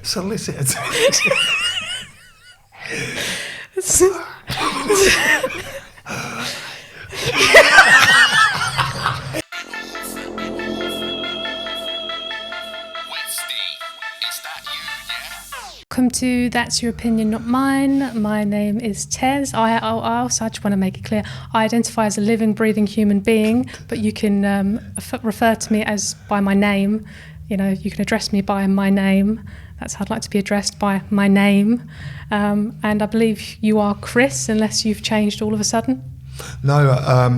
Solicit. Welcome to That's Your Opinion, Not Mine. My name is Tez. I also just want to make it clear, I identify as a living, breathing human being, but you can refer to me as by my name. You know, you can address me by my name. That's how I'd like to be addressed, by my name. And I believe you are Chris, unless you've changed all of a sudden. No,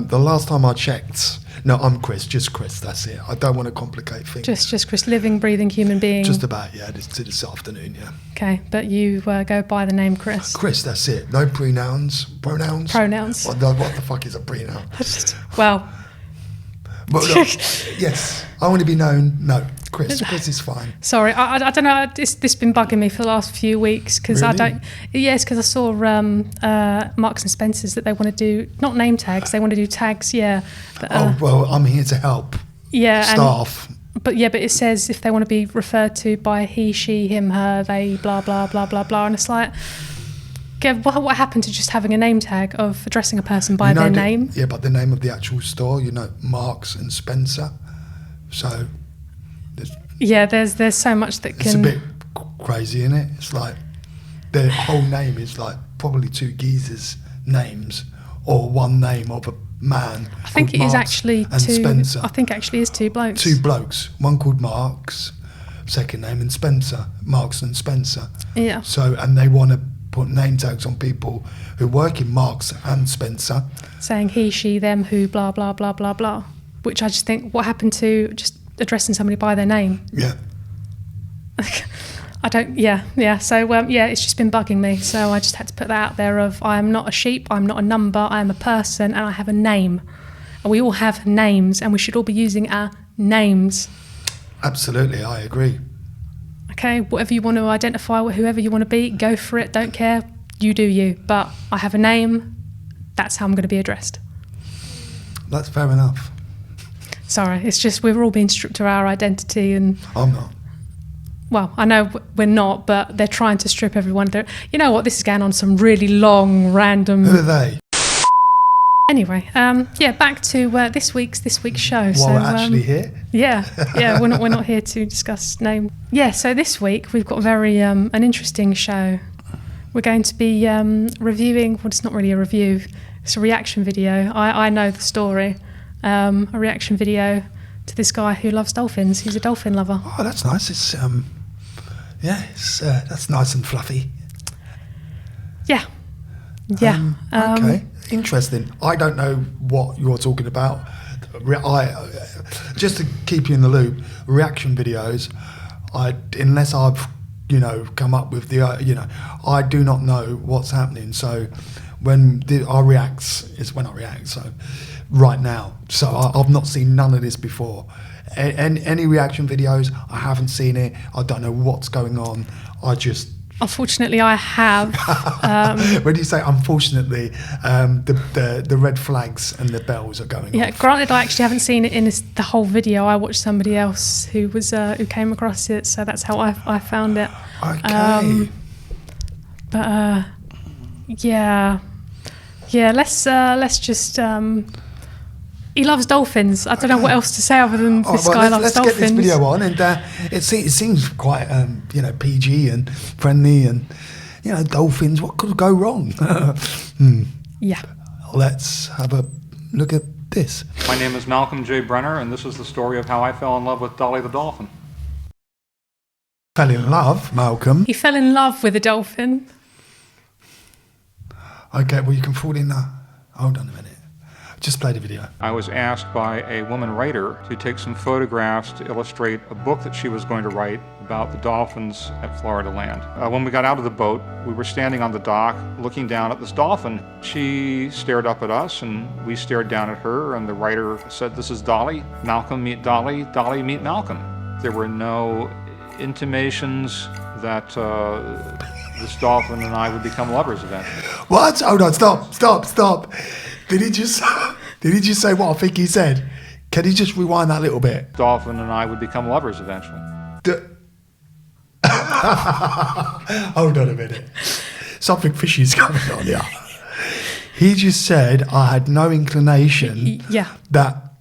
the last time I checked, no, I'm Chris, just Chris, that's it. I don't want to complicate things. Just Chris, living, breathing human being. Just about, yeah, this afternoon, yeah. Okay, but you go by the name Chris. Chris, that's it. No pronouns. Pronouns. What the fuck is a pronoun? Well. Well, no, yes, I want to be known. No, Chris is fine. Sorry, I don't know. This been bugging me for the last few weeks because really? I don't. Yes, because I saw Marks and Spencer's that they want to do not name tags. They want to do tags. Yeah. But, well, I'm here to help. Yeah. Staff. But it says if they want to be referred to by he, she, him, her, they, blah blah blah blah blah, and it's like. What happened to just having a name tag of addressing a person by their name? Yeah, but the name of the actual store, Marks and Spencer. So, there's so much that can. It's a bit crazy, isn't it? It's like their whole name is like probably two geezers' names or one name of a man. I think it is actually and two. Spencer. I think actually is two blokes. Two blokes. One called Marks, second name, and Spencer. Marks and Spencer. Yeah. So, and they want to put name tags on people who work in Marks and Spencer. Saying he, she, them, who, blah, blah, blah, blah, blah. Which I just think, what happened to just addressing somebody by their name? Yeah. I don't, yeah. So, it's just been bugging me. So I just had to put that out there of, I am not a sheep, I'm not a number, I am a person, and I have a name. And we all have names, and we should all be using our names. Absolutely, I agree. Okay, whatever you want to identify with, whoever you want to be, go for it, don't care, you do you. But I have a name, that's how I'm going to be addressed. That's fair enough. Sorry, it's just we're all being stripped of our identity and... I'm not. Well, I know we're not, but they're trying to strip everyone. You know what, this is going on some really long, random... Who are they? Anyway, back to this week's show. While we're actually here? Yeah, we're not here to discuss name. Yeah, so this week we've got a very an interesting show. We're going to be reviewing. Well, it's not really a review; it's a reaction video. I know the story. A reaction video to this guy who loves dolphins. He's a dolphin lover. Oh, that's nice. It's that's nice and fluffy. Yeah. Okay. Interesting. I don't know what you're talking about. Just to keep you in the loop, reaction videos, unless I've come up with the I do not know what's happening. So when I react, so right now. So I've not seen none of this before. Any reaction videos, I haven't seen it. I don't know what's going on. Unfortunately, I have. When you say unfortunately, the red flags and the bells are going off. Yeah, granted, I actually haven't seen it in the whole video. I watched somebody else who came across it, so that's how I found it. Okay. Let's just. He loves dolphins. I don't know what else to say other than this guy loves dolphins. Let's get this video on, and it seems quite PG and friendly, and dolphins. What could go wrong? Yeah. Let's have a look at this. My name is Malcolm J. Brenner, and this is the story of how I fell in love with Dolly the dolphin. Fell in love, Malcolm. He fell in love with a dolphin. Okay, well you can fall in there. Hold on a minute. Just play the video. I was asked by a woman writer to take some photographs to illustrate a book that she was going to write about the dolphins at Florida land. When we got out of the boat, we were standing on the dock looking down at this dolphin. She stared up at us and we stared down at her, and the writer said, "This is Dolly. Malcolm, meet Dolly. Dolly, meet Malcolm." There were no intimations that this dolphin and I would become lovers eventually. What? Hold on, stop. Did he just say what I think he said? Can he just rewind that a little bit? Dolphin and I would become lovers eventually. Hold on a minute. Something fishy's going on here. He just said I had no inclination that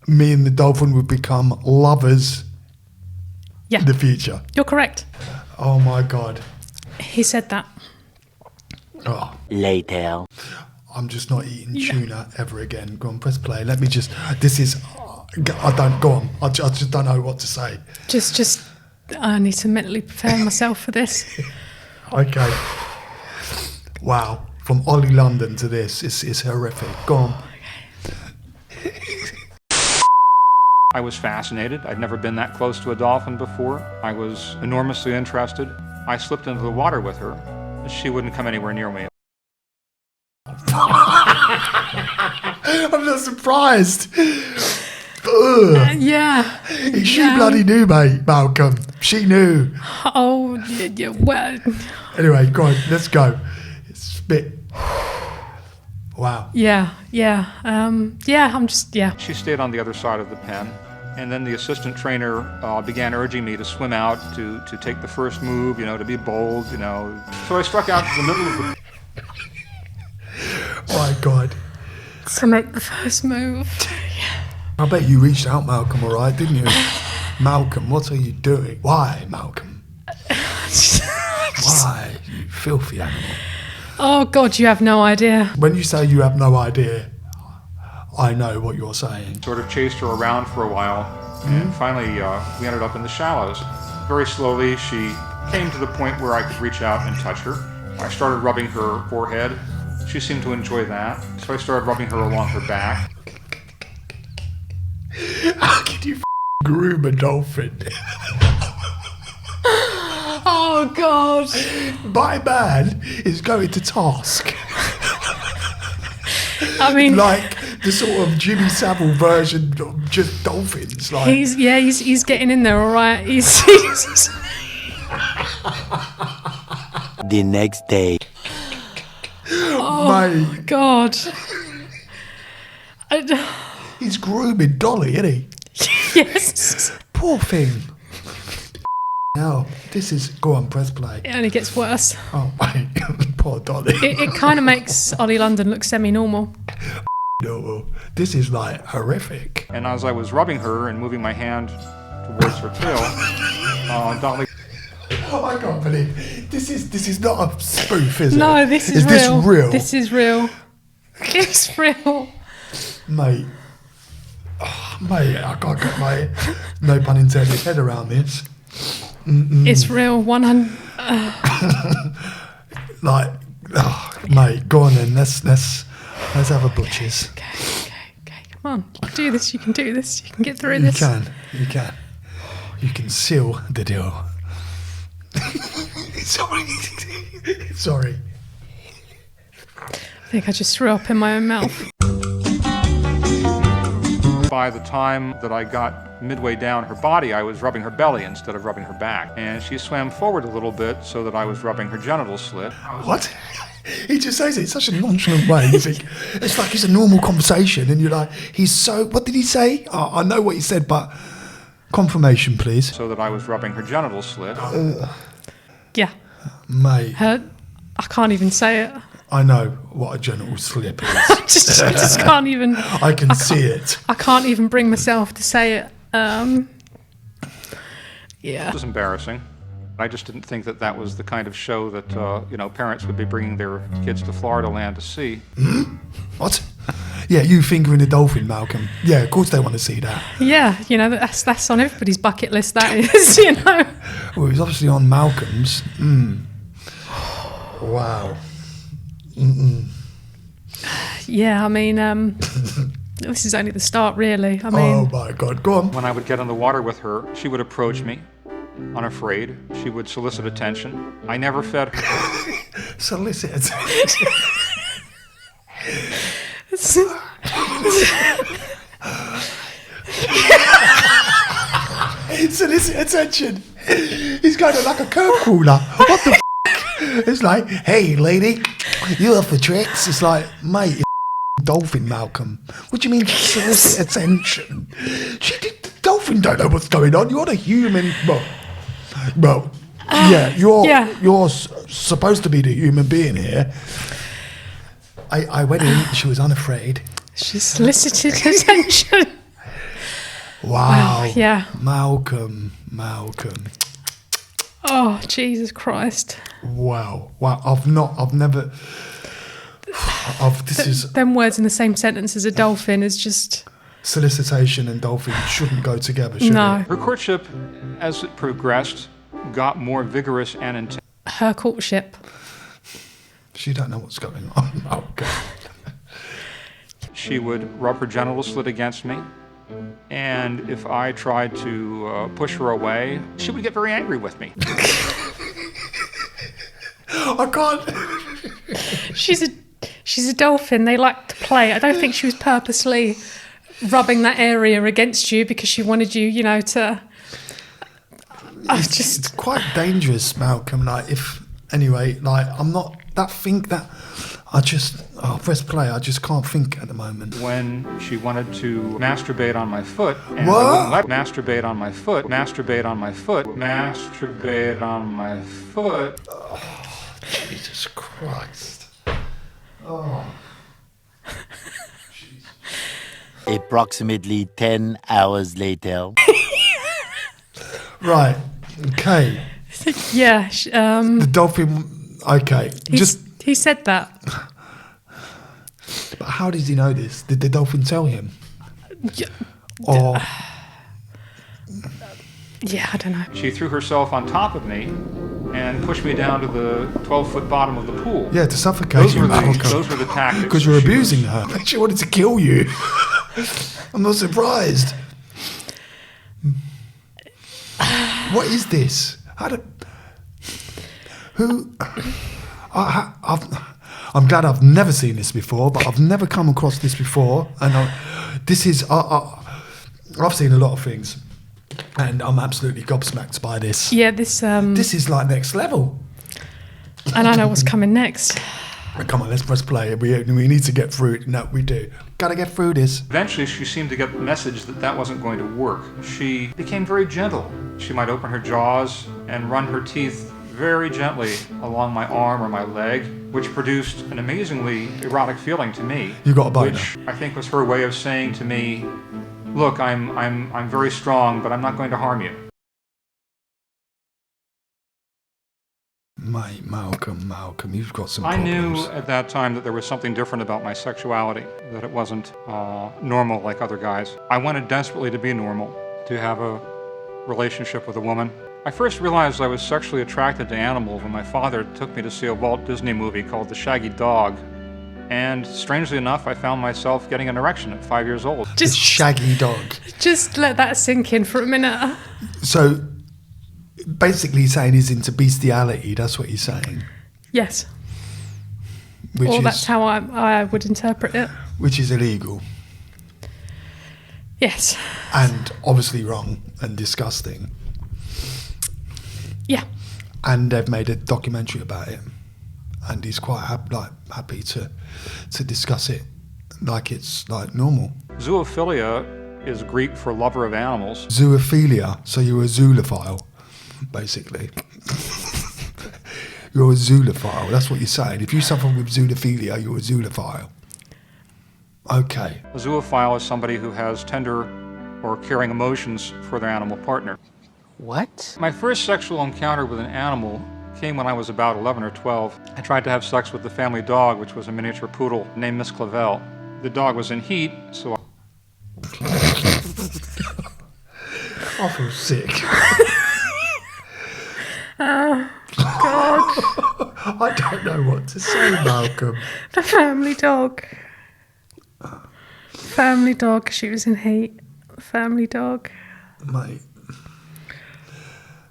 me and the dolphin would become lovers in the future. You're correct. Oh my God. He said that. Oh. Later. I'm just not eating tuna ever again. Go on, press play. Let me just. This is. I don't. Go on. I just don't know what to say. Just. I need to mentally prepare myself for this. Okay. Wow. From Ollie London to this is horrific. Go on. I was fascinated. I'd never been that close to a dolphin before. I was enormously interested. I slipped into the water with her. She wouldn't come anywhere near me. I'm not surprised. Yeah. She bloody knew, mate, Malcolm. She knew. Oh, yeah, well. Anyway, go on, let's go. Spit. Wow. Yeah. I'm just. She stayed on the other side of the pen, and then the assistant trainer began urging me to swim out, to take the first move, to be bold, So I struck out to the middle of the... Oh my God. To make the first move. I bet you reached out, Malcolm, all right, didn't you? Malcolm, what are you doing? Why, Malcolm? Why, you filthy animal? Oh God, you have no idea. When you say you have no idea, I know what you're saying. Sort of chased her around for a while, and finally we ended up in the shallows. Very slowly, she came to the point where I could reach out and touch her. I started rubbing her forehead. She seemed to enjoy that, so I started rubbing her along her back. How can you groom a dolphin? Oh God. My man is going to task. I mean, like the sort of Jimmy Savile version of just dolphins. Like he's getting in there, all right. He's The next day. mate, God. he's grooming Dolly, isn't he? Yes. Poor thing. Now, this is... Go on, press play. It only gets worse. Oh, mate. Poor Dolly. It kind of makes Ollie London look semi-normal. No, this is, like, horrific. And as I was rubbing her and moving my hand towards her tail, Dolly... Oh, I can't believe... This is not a spoof, is it? No, this is real. Is this real? This is real. It's real. Mate. Oh, mate, I can't get my... No pun intended, head around this. It's real. 100. Like, mate, go on then. Let's have a butchers. Okay. Come on, you can do this. You can do this. You can get through this. You can seal the deal. Sorry. I think I just threw up in my own mouth. By the time that I got midway down her body, I was rubbing her belly instead of rubbing her back. And she swam forward a little bit so that I was rubbing her genital slit. What? He just says it in such a nonchalant way. You think it's like it's a normal conversation, and you're like, he's so... What did he say? Oh, I know what he said, but confirmation, please. So that I was rubbing her genital slit. Yeah. Mate. I can't even say it. I know what a genital slip is. I just can't even. I can see it. I can't even bring myself to say it. Yeah. It was embarrassing. I just didn't think that was the kind of show that parents would be bringing their kids to Florida land to see. What? Yeah, you fingering a dolphin, Malcolm. Yeah, of course they want to see that. Yeah, that's on everybody's bucket list. That is, Well, it was obviously on Malcolm's. Wow. Yeah, I mean, this is only the start, really. I mean, Oh my God, go on. When I would get in the water with her, she would approach me, unafraid. She would solicit attention. I never fed her. Solicit attention. Solicit attention. He's kind of like a curb crawler. What the f***? It's like, hey, lady, you up for tricks? It's like, mate, it's dolphin, Malcolm. What do you mean solicit attention? The dolphin don't know what's going on. You're the human. Well, Well, you're supposed to be the human being here. I went in. She was unafraid. She solicited attention. Wow. Yeah. Malcolm. Oh, Jesus Christ. Wow. This is Them words in the same sentence as a dolphin is just... solicitation and dolphin shouldn't go together, should No. it? Her courtship, as it progressed, got more vigorous and intense. Her courtship. She don't know what's going on. Oh, God. She would rub her genital slit against me, and if I tried to push her away, she would get very angry with me. I can't. She's a dolphin. They like to play. I don't think she was purposely rubbing that area against you because she wanted you, to... It's quite dangerous, Malcolm. I'm not that think that press play. I just can't think at the moment. When she wanted to masturbate on my foot, and What? I wouldn't let masturbate on my foot. Jesus Christ. Oh. Approximately 10 hours later. Right. Okay. Yeah. The dolphin. Okay. He said that. But how does he know this? Did the dolphin tell him? Yeah, Or I don't know. She threw herself on top of me and pushed me down to the 12-foot bottom of the pool. to suffocate Those you, were Malcolm. the tactics. Because you're she abusing her. She wanted to kill you. I'm not surprised. What is this? I'm glad I've never seen this before, but I've never come across this before. And I've seen a lot of things, and I'm absolutely gobsmacked by this. Yeah, this... This is like next level. And I know what's coming next. Come on, let's press play. We need to get through it. No, we do. Gotta get through this. Eventually, she seemed to get the message that wasn't going to work. She became very gentle. She might open her jaws and run her teeth very gently along my arm or my leg, which produced an amazingly erotic feeling to me. You got a boner. Which I think was her way of saying to me, "Look, I'm very strong, but I'm not going to harm you." Mate, Malcolm, you've got some I problems. knew at that time that there was something different about my sexuality, that it wasn't normal like other guys. I wanted desperately to be normal, to have a relationship with a woman. I first realized I was sexually attracted to animals when my father took me to see a Walt Disney movie called The Shaggy Dog. And strangely enough, I found myself getting an erection at 5 years old. This shaggy dog. Just let that sink in for a minute. So, basically saying he's into bestiality, that's what he's saying. Yes. That's how I would interpret it. Which is illegal. Yes. And obviously wrong and disgusting. Yeah. And they've made a documentary about it. And he's quite happy to discuss it like it's like normal. Zoophilia is Greek for lover of animals. Zoophilia, so you're a zoophile, basically. You're a zoophile, that's what you're saying. If you suffer with zoophilia, you're a zoophile. Okay. A zoophile is somebody who has tender or caring emotions for their animal partner. What? My first sexual encounter with an animal came when I was about 11 or 12. I tried to have sex with the family dog, which was a miniature poodle named Miss Clavel. The dog was in heat, so I feel sick. Oh, God. I don't know what to say, Malcolm. The family dog. Family dog. She was in heat. Family dog. Mate.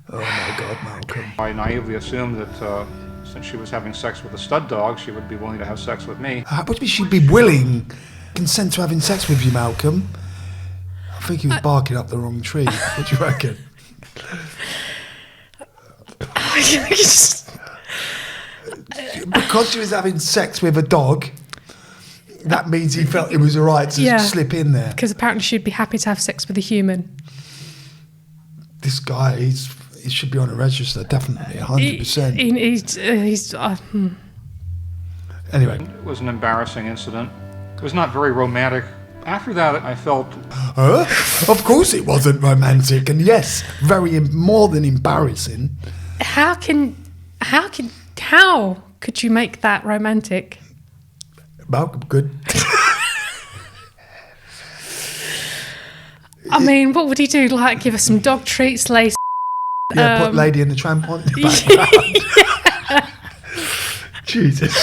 Oh my God, Malcolm. I naively assumed that since she was having sex with a stud dog, she would be willing to have sex with me. What do you mean she'd be willing? Consent to having sex with you, Malcolm? I think he was barking up the wrong tree. What do you reckon? Because she was having sex with a dog, that means he felt it was alright to slip in there. Because apparently she'd be happy to have sex with a human. This guy, It should be on a register, definitely, 100%. Anyway. It was an embarrassing incident. It was not very romantic. After that, I felt... Of course it wasn't romantic, and yes, more than embarrassing. How could you make that romantic? Malcolm could. I mean, what would he do? Like, give us some dog treats, lace? Yeah, put Lady and the Tramp on the background. Yeah. Jesus.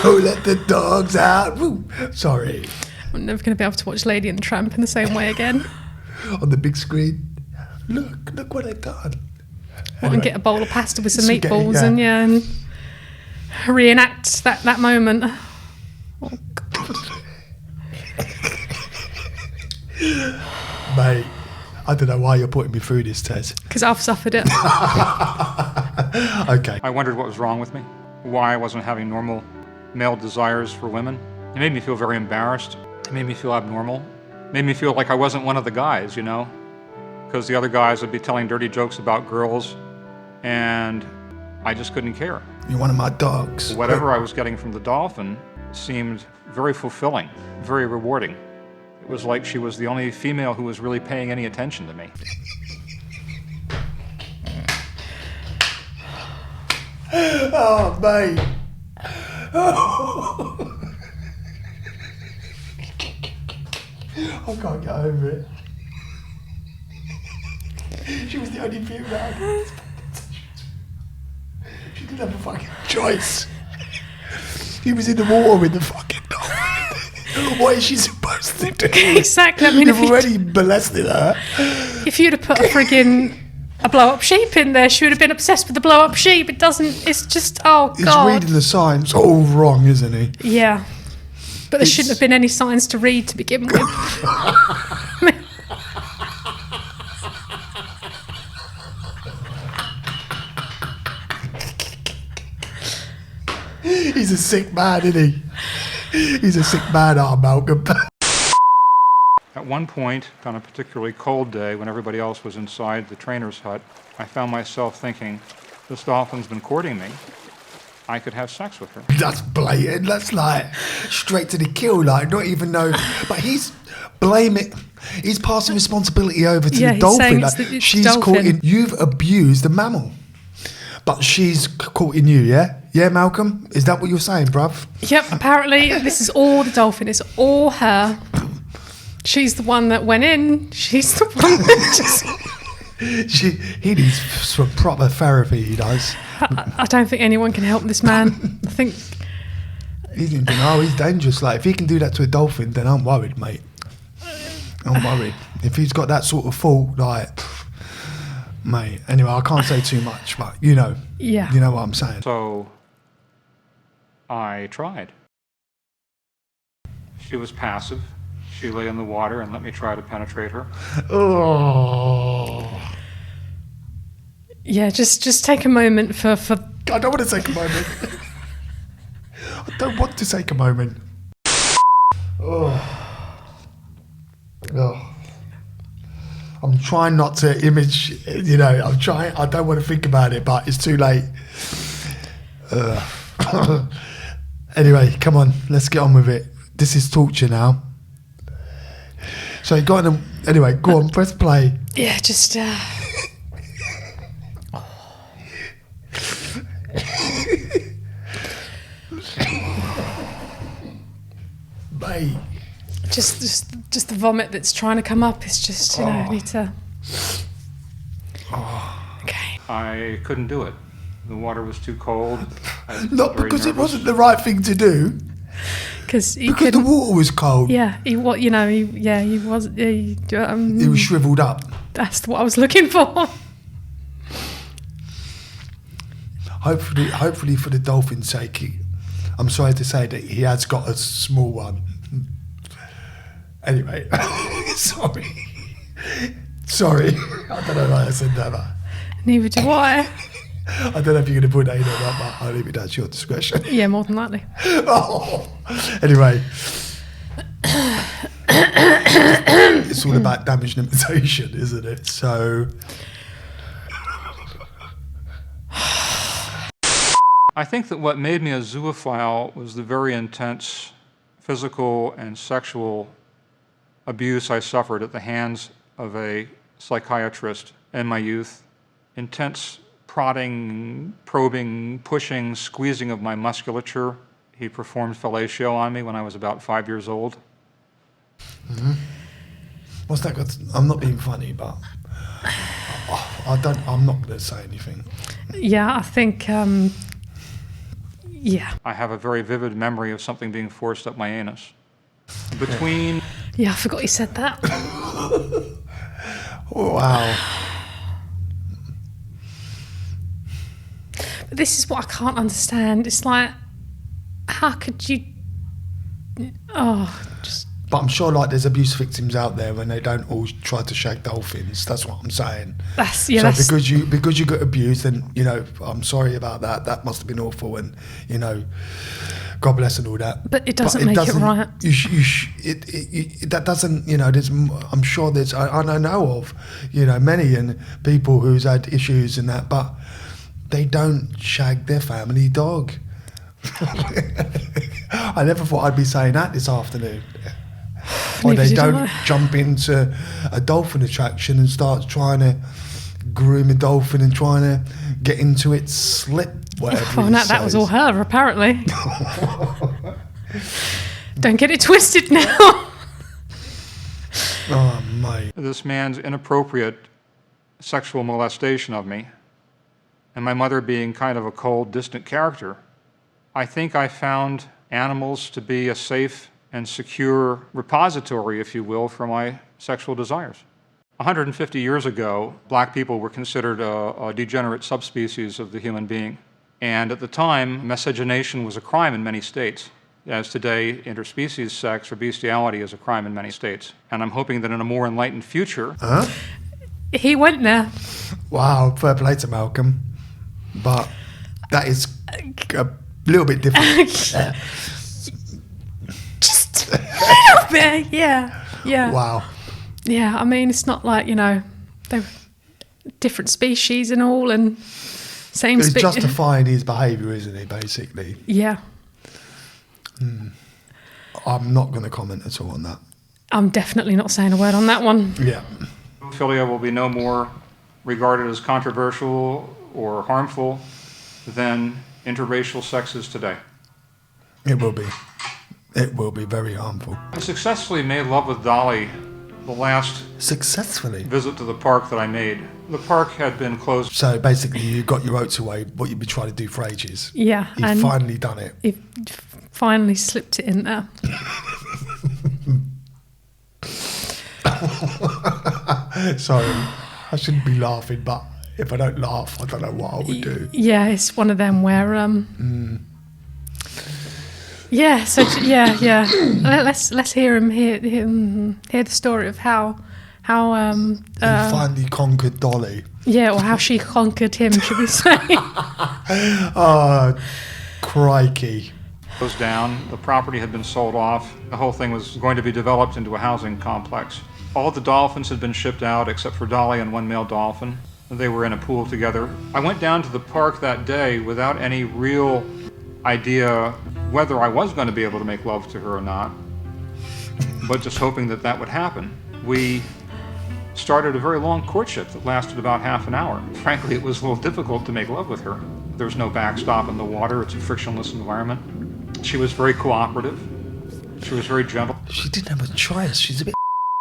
Don't let the dogs out. Woo. Sorry. I'm never going to be able to watch Lady and the Tramp in the same way again. On the big screen. Look what I've done. And get a bowl of pasta with some meatballs and reenact that moment. Oh, God. Mate, I don't know why you're putting me through this, Tez. Because I've suffered it. Okay. I wondered what was wrong with me, why I wasn't having normal male desires for women. It made me feel very embarrassed. It made me feel abnormal. It made me feel like I wasn't one of the guys, you know? Because the other guys would be telling dirty jokes about girls, and I just couldn't care. You're one of my dogs. Whatever I was getting from the Dolphin seemed very fulfilling, very rewarding. It was like she was the only female who was really paying any attention to me. Oh, mate. Oh. I can't get over it. She was the only female. She didn't have a fucking choice. He was in the water with the fucking dog. What is she supposed to do? Exactly. I mean, You've already molested her. If you'd have put a blow-up sheep in there, she would have been obsessed with the blow-up sheep. It doesn't. It's just, oh God. He's reading the signs all wrong, isn't he? Yeah, but there shouldn't have been any signs to read to begin with. He's a sick man, isn't he? He's a sick man, Malcolm. At one point, on a particularly cold day when everybody else was inside the trainer's hut, I found myself thinking, this dolphin's been courting me. I could have sex with her. That's blatant. That's like straight to the kill. Like, not even know. But he's blaming. He's passing responsibility over to the dolphin. Like, she's dolphin. courting. You've abused the mammal, but she's courting you. Yeah, yeah, Malcolm. Is that what you're saying, bruv? Yep. Apparently, this is all the dolphin. It's all her. She's the one that went in. She's the one that just... He needs some proper therapy, he does. I don't think anyone can help this man. I think... He's dangerous. Like, if he can do that to a dolphin, then I'm worried, mate. I'm worried. If he's got that sort of fault, like... Mate, anyway, I can't say too much, but you know. Yeah. You know what I'm saying. So, I tried. She was passive. She lay in the water and let me try to penetrate her. Oh. Yeah, just take a moment for... I don't want to take a moment. I don't want to take a moment. Oh. Oh. I'm trying not to image, you know, I don't want to think about it, but it's too late. Anyway, come on, let's get on with it. This is torture now. So you got them. Anyway, go on, press play. Yeah, just... Mate. Just the vomit that's trying to come up. It's just, I need to... Okay. I couldn't do it. The water was too cold. Not because it wasn't the right thing to do. Because the water was cold. Yeah, he was. He was shriveled up. That's what I was looking for. Hopefully, for the dolphin's sake, I'm sorry to say that he has got a small one. Anyway, sorry. I don't know why I said that. But Neither do I. I don't know if you're going to put that in or not, but I'll leave it down to your discretion. Yeah, more than likely. Oh. Anyway. It's all about damage limitation, isn't it? So I think that what made me a zoophile was the very intense physical and sexual abuse I suffered at the hands of a psychiatrist in my youth. Intense prodding, probing, pushing, squeezing of my musculature. He performed fellatio on me when I was about 5 years old. Mm-hmm. What's that got? I'm not being funny, but I'm not going to say anything. Yeah, I think. Yeah. I have a very vivid memory of something being forced up my anus. Between. Yeah, I forgot you said that. Wow. But this is what I can't understand. It's like, how could you? Just. But I'm sure, like, there's abuse victims out there when they don't all try to shag dolphins. That's what I'm saying. That's because you got abused, then I'm sorry about that. That must have been awful, and God bless and all that. But it doesn't make it right. That doesn't. I'm sure there's. I know of, many and people who's had issues and that, but they don't shag their family dog. I never thought I'd be saying that this afternoon. Or they don't jump into a dolphin attraction and start trying to groom a dolphin and trying to get into its slip, whatever. Oh, no, that was all her, apparently. Don't get it twisted now. Oh, mate. This man's inappropriate sexual molestation of me, and my mother being kind of a cold, distant character, I think I found animals to be a safe and secure repository, if you will, for my sexual desires. 150 years ago, black people were considered a degenerate subspecies of the human being. And at the time, miscegenation was a crime in many states, as today interspecies sex or bestiality is a crime in many states. And I'm hoping that in a more enlightened future... Huh? He went there. Wow, fair play to Malcolm. But that is a little bit different. Just a little bit, yeah. Wow. Yeah, I mean, it's not like, they're different species and all, and same He's species. justifying his behaviour, isn't he, basically? Yeah. I'm not going to comment at all on that. I'm definitely not saying a word on that one. Yeah. Philia will be no more regarded as controversial or harmful than interracial sex is today. It will be. It will be very harmful. I successfully made love with Dolly the last Successfully? visit to the park that I made. The park had been closed. So basically you got your oats away, what you've been trying to do for ages. Yeah. You've finally done it. You've finally slipped it in there. Sorry, I shouldn't be laughing, but if I don't laugh, I don't know what I would do. Yeah, it's one of them where... Yeah, so yeah. Let's hear him hear the story of how He finally conquered Dolly. Yeah, or how she conquered him, should we say? Oh, crikey. Closed down. The property had been sold off. The whole thing was going to be developed into a housing complex. All the dolphins had been shipped out except for Dolly and one male dolphin. They were in a pool together. I went down to the park that day without any real idea whether I was going to be able to make love to her or not, but just hoping that that would happen. We started a very long courtship that lasted about half an hour. Frankly, it was a little difficult to make love with her. There was no backstop in the water. It's a frictionless environment. She was very cooperative. She was very gentle. She didn't have a choice. She's a bit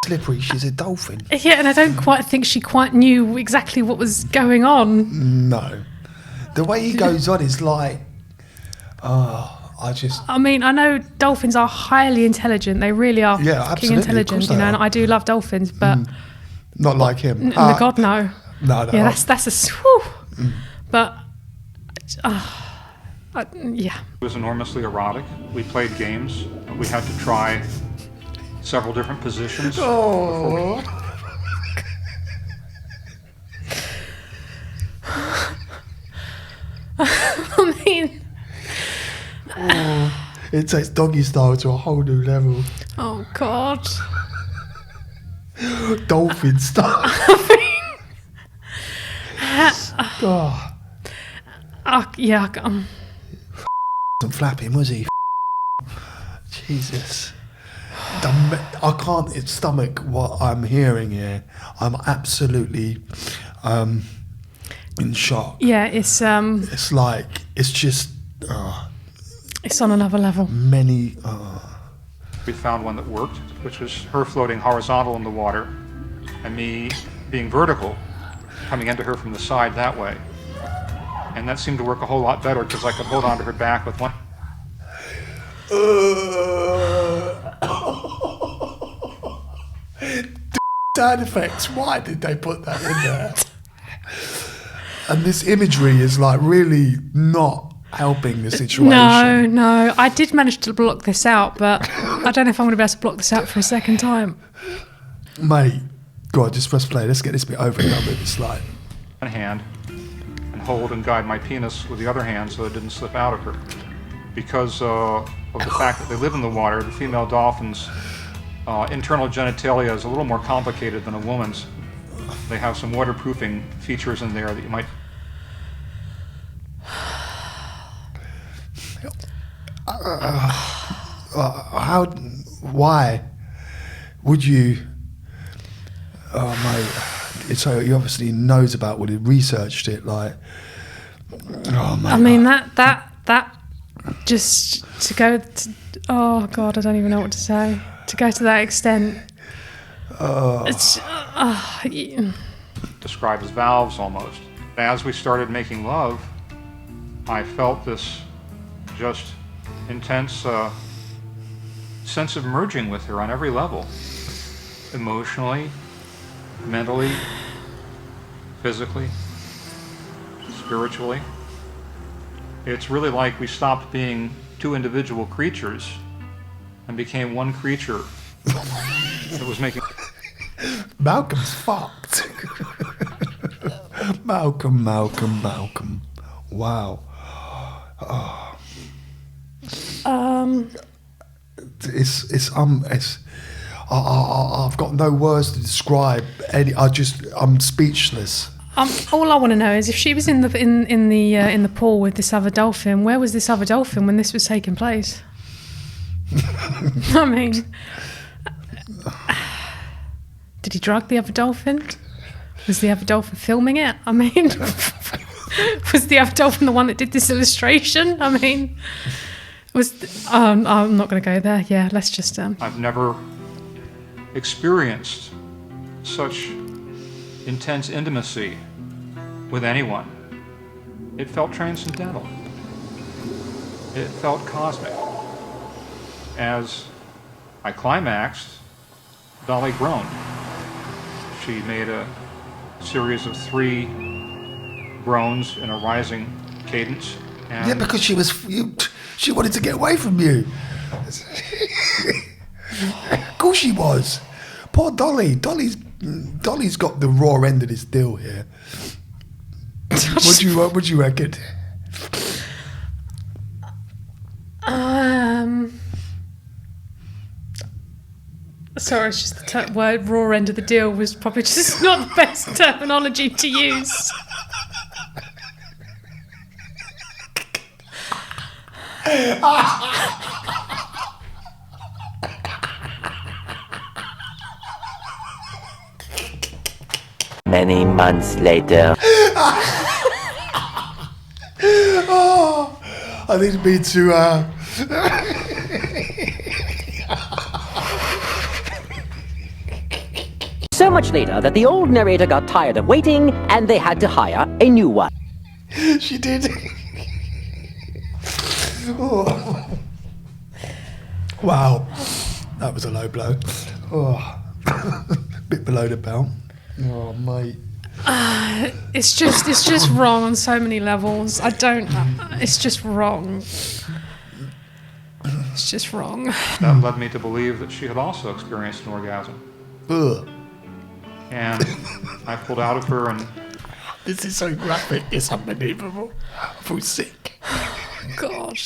slippery. She's a dolphin. Yeah, and I don't quite think she quite knew exactly what was going on. No. The way he goes on is like, I mean, I know dolphins are highly intelligent. They really are fucking intelligent, and I do love dolphins, but not like him. God, no. No. Yeah, that's a whew. But yeah. It was enormously erotic. We played games. We had to try several different positions. Oh. I mean, it takes doggy style to a whole new level. oh God. Dolphin stuff. Oh, Yeah. wasn't flapping, was he? Jesus. I can't stomach what I'm hearing here. I'm absolutely in shock. Yeah, it's It's just it's on another level. many. We found one that worked, which was her floating horizontal in the water and me being vertical, coming into her from the side that way. And that seemed to work a whole lot better because I could hold onto her back with one. Side effects. Why did they put that in there? And this imagery is like really not helping the situation. No. I did manage to block this out, but I don't know if I'm going to be able to block this out for a second time. Mate, go on, just press play. Let's get this bit over and done with. It's like One hand and hold and guide my penis with the other hand so it didn't slip out of her. Because of the fact that they live in the water, the female dolphin's internal genitalia is a little more complicated than a woman's. They have some waterproofing features in there that you might... why would you? Oh mate, so he obviously knows about what he researched it. Like, oh mate. I mean that just to go. Oh God, I don't even know what to say. To go to that extent. It's described as valves almost. As we started making love, I felt this just intense sense of merging with her on every level. Emotionally, mentally, physically, spiritually. It's really like we stopped being two individual creatures and became one creature that was making... Malcolm's fucked. Malcolm. Wow. I've got no words to describe any. I'm speechless. All I want to know is if she was in the pool with this other dolphin, where was this other dolphin when this was taking place? I mean, did he drug the other dolphin? Was the other dolphin filming it? I mean, was the other dolphin the one that did this illustration? I mean, I'm not going to go there. Yeah, let's just... I've never experienced such intense intimacy with anyone. It felt transcendental. It felt cosmic. As I climaxed, Dolly groaned. She made a series of 3 groans in a rising cadence. And yeah, because she wanted to get away from you. Of course she was. Poor Dolly. Dolly's got the raw end of this deal here. What do you reckon? Sorry, it's just the word raw end of the deal was probably just not the best terminology to use. Many months later. Oh, I didn't mean to. So much later that the old narrator got tired of waiting and they had to hire a new one. She did. Oh. Wow, that was a low blow. Oh. Bit below the belt. Oh, mate. It's just wrong on so many levels. It's just wrong. It's just wrong. That led me to believe that she had also experienced an orgasm. Ugh. And I pulled out of her and... This is so graphic, it's unbelievable. I feel sick. God.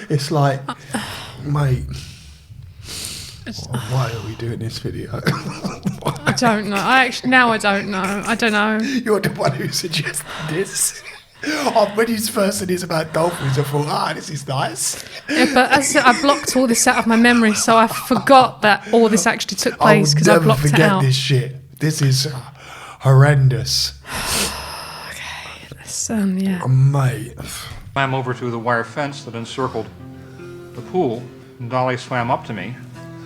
It's like, mate, Why are we doing this video? I don't know. I don't know. I don't know. You're the one who suggested this. When you first said this about dolphins, I thought, this is nice. Yeah, but as I blocked all this out of my memory, so I forgot that all this actually took place because I blocked it out. I'll never forget this shit. This is horrendous. Okay, let's, yeah. Oh, mate. Swam over to the wire fence that encircled the pool, and Dolly swam up to me.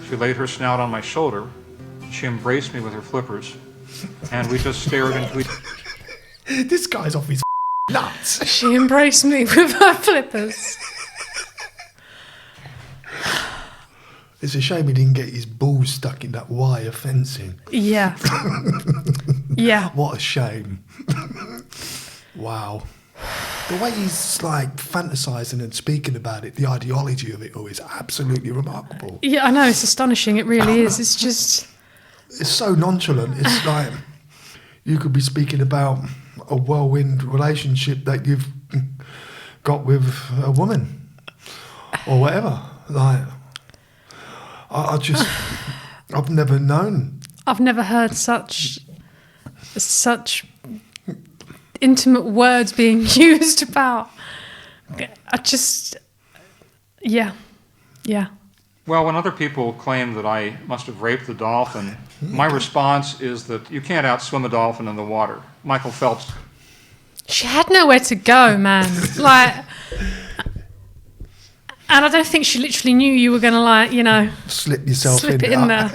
She laid her snout on my shoulder. She embraced me with her flippers, and we just stared into each other. This guy's off his nuts. She embraced me with her flippers. It's a shame he didn't get his balls stuck in that wire fencing. Yeah. Yeah. What a shame. Wow. The way he's like fantasizing and speaking about it, the ideology of it all is absolutely remarkable. Yeah, I know, it's astonishing. It really is. It's just... It's so nonchalant. It's like you could be speaking about a whirlwind relationship that you've got with a woman or whatever. Like, I've never known. I've never heard such intimate words being used about. Yeah. Well, when other people claim that I must have raped the dolphin, my response is that you can't outswim a dolphin in the water. Michael Phelps. She had nowhere to go, man. Like, and I don't think she literally knew you were going to, like, you know, slip yourself slip it in there.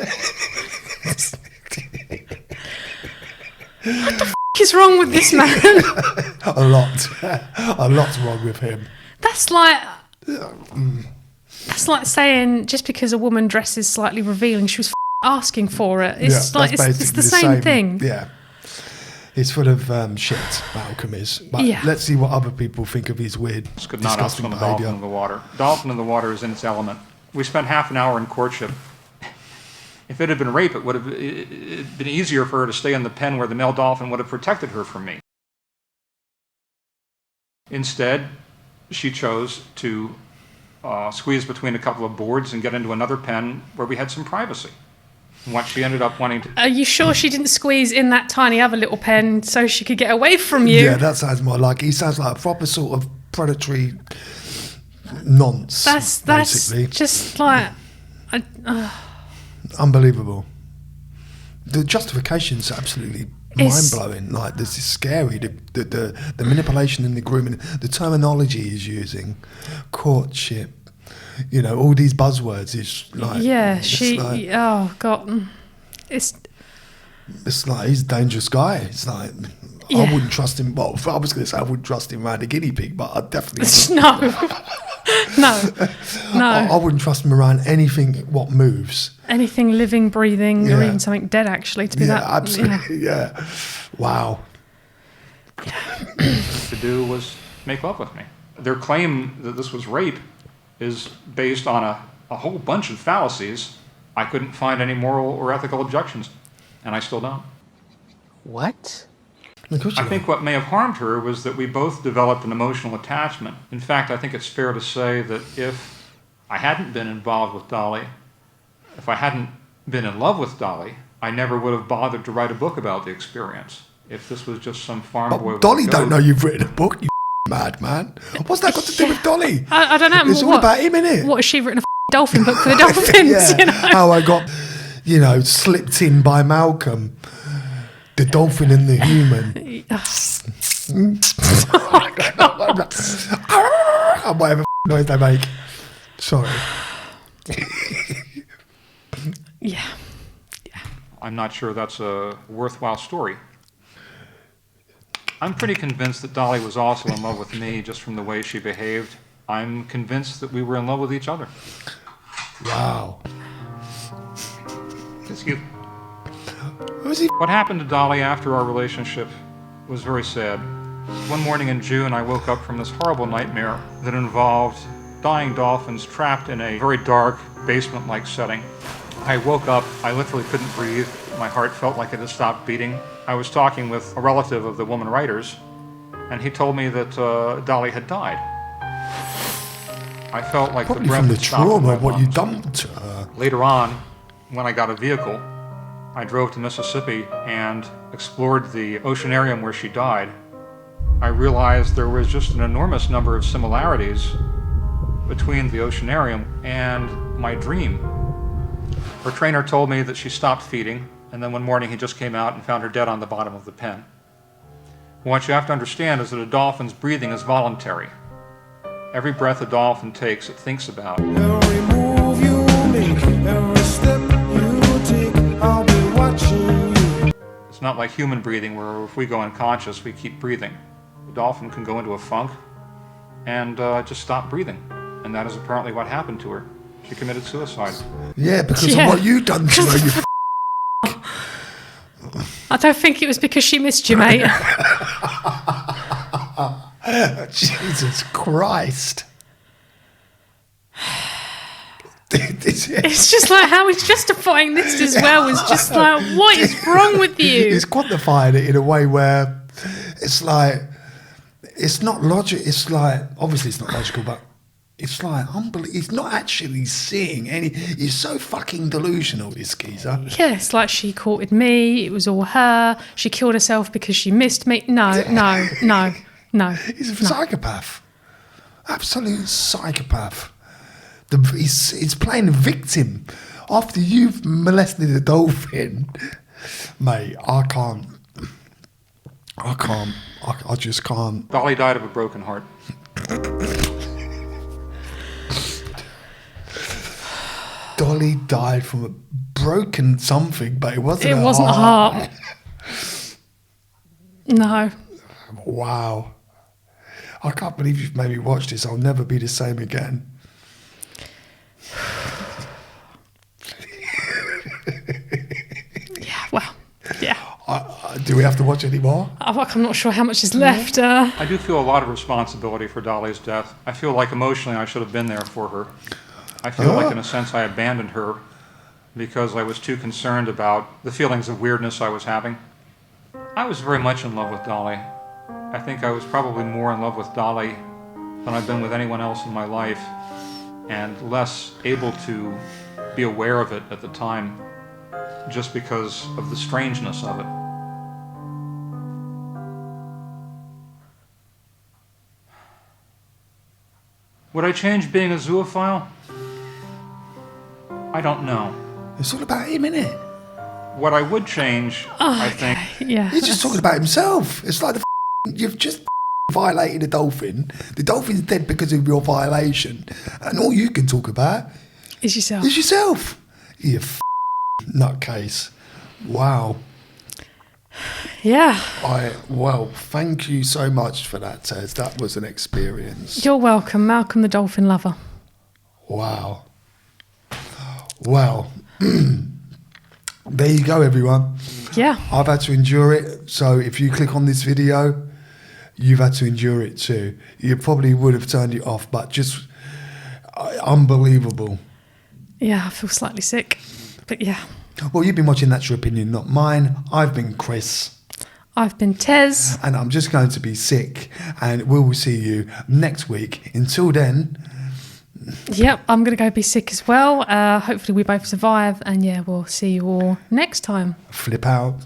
What the f*** is wrong with this man? A lot's wrong with him. That's like saying just because a woman dresses slightly revealing, she was asking for it. It's like it's the same thing. Yeah, it's full of shit. Malcolm is. But let's see what other people think of his weird, could not disgusting outswim a dolphin behaviour. in the water. Dolphin in the water is in its element. We spent half an hour in courtship. If it had been rape, it would have been easier for her to stay in the pen where the male dolphin would have protected her from me. Instead, she chose to squeeze between a couple of boards and get into another pen where we had some privacy. And what she ended up wanting to... Are you sure she didn't squeeze in that tiny other little pen so she could get away from you? Yeah, that sounds more like... He sounds like a proper sort of predatory nonce, That's basically. just like... Unbelievable. The justification's absolutely mind-blowing. Like, this is scary. The manipulation and the grooming, the terminology he's using, courtship, you know, all these buzzwords is like... Yeah, oh, God. It's like, he's a dangerous guy. It's like, I wouldn't trust him. Well, I was going to say I wouldn't trust him around a guinea pig, but I definitely... No. I wouldn't trust him around anything what moves. Anything living, breathing, or even something dead, actually, to be that... Absolutely, yeah. Wow. to do was make love with me. Their claim that this was rape is based on a whole bunch of fallacies. I couldn't find any moral or ethical objections, and I still don't. What? I think what may have harmed her was that we both developed an emotional attachment. In fact, I think it's fair to say that if I hadn't been involved with Dolly, if I hadn't been in love with Dolly, I never would have bothered to write a book about the experience. If this was just some farm boy... Dolly don't know you've written a book, you madman. What's that got to do with Dolly? I don't know. It's all about him, innit? What, has she written a dolphin book for the dolphins? Yeah. You know? How I got, slipped in by Malcolm. The dolphin and the human. Whatever noise they make. Sorry. Yeah. I'm not sure that's a worthwhile story. I'm pretty convinced that Dolly was also in love with me just from the way she behaved. I'm convinced that we were in love with each other. Wow. Excuse me. Who's he? What happened to Dolly after our relationship was very sad. One morning in June, I woke up from this horrible nightmare that involved dying dolphins trapped in a very dark, basement-like setting. I woke up, I literally couldn't breathe. My heart felt like it had stopped beating. I was talking with a relative of the woman writers, and he told me that Dolly had died. I felt like Probably the breath from the had stopped in trauma my of what you lungs. done to her. Later on, when I got a vehicle, I drove to Mississippi and explored the oceanarium where she died. I realized there was just an enormous number of similarities between the oceanarium and my dream. Her trainer told me that she stopped feeding, and then one morning he just came out and found her dead on the bottom of the pen. What you have to understand is that a dolphin's breathing is voluntary. Every breath a dolphin takes, it thinks about. Every move you make, every step you take, I'll be watching you. It's not like human breathing, where if we go unconscious, we keep breathing. The dolphin can go into a funk and just stop breathing. And that is apparently what happened to her. She committed suicide. Yeah, because of what you done to her, you I don't think it was because she missed you, mate. Jesus Christ. It's just like how he's justifying this as well. It's just like, what is wrong with you? He's quantifying it in a way where it's like, it's not logic. It's like, obviously it's not logical, but it's like unbelievable. He's not actually seeing any. He's so fucking delusional, this geezer. Yeah, it's like she courted me. It was all her. She killed herself because she missed me. No. He's a psychopath. Absolute psychopath. He's playing Victim after you've molested a dolphin. Mate, I just can't. Dolly died of a broken heart. Dolly died from a broken something, but it wasn't It a wasn't a heart. No. Wow. I can't believe you've made me watch this. I'll never be the same again. Yeah, well, yeah. Do we have to watch any more? I'm not sure how much is left. I do feel a lot of responsibility for Dolly's death. I feel like emotionally I should have been there for her. I feel like in a sense I abandoned her because I was too concerned about the feelings of weirdness I was having. I was very much in love with Dolly. I think I was probably more in love with Dolly than I've been with anyone else in my life, and less able to be aware of it at the time just because of the strangeness of it. Would I change being a zoophile? I don't know. It's all about him, isn't it? What I would change, I think... Yeah. He's just talking about himself. It's like you've just violated a dolphin. The dolphin's dead because of your violation. And all you can talk about Is yourself. is yourself. You nutcase. Wow. Yeah. Well, thank you so much for that, Tez. That was an experience. You're welcome, Malcolm the Dolphin Lover. Wow. Well, there you go, everyone. Yeah. I've had to endure it. So if you click on this video, you've had to endure it too. You probably would have turned it off, but just unbelievable. Yeah, I feel slightly sick. But yeah. Well, you've been watching That's Your Opinion, Not Mine. I've been Chris. I've been Tez. And I'm just going to be sick. And we will see you next week. Until then... Yep, I'm going to go be sick as well. Hopefully we both survive. And yeah, we'll see you all next time. Flip out.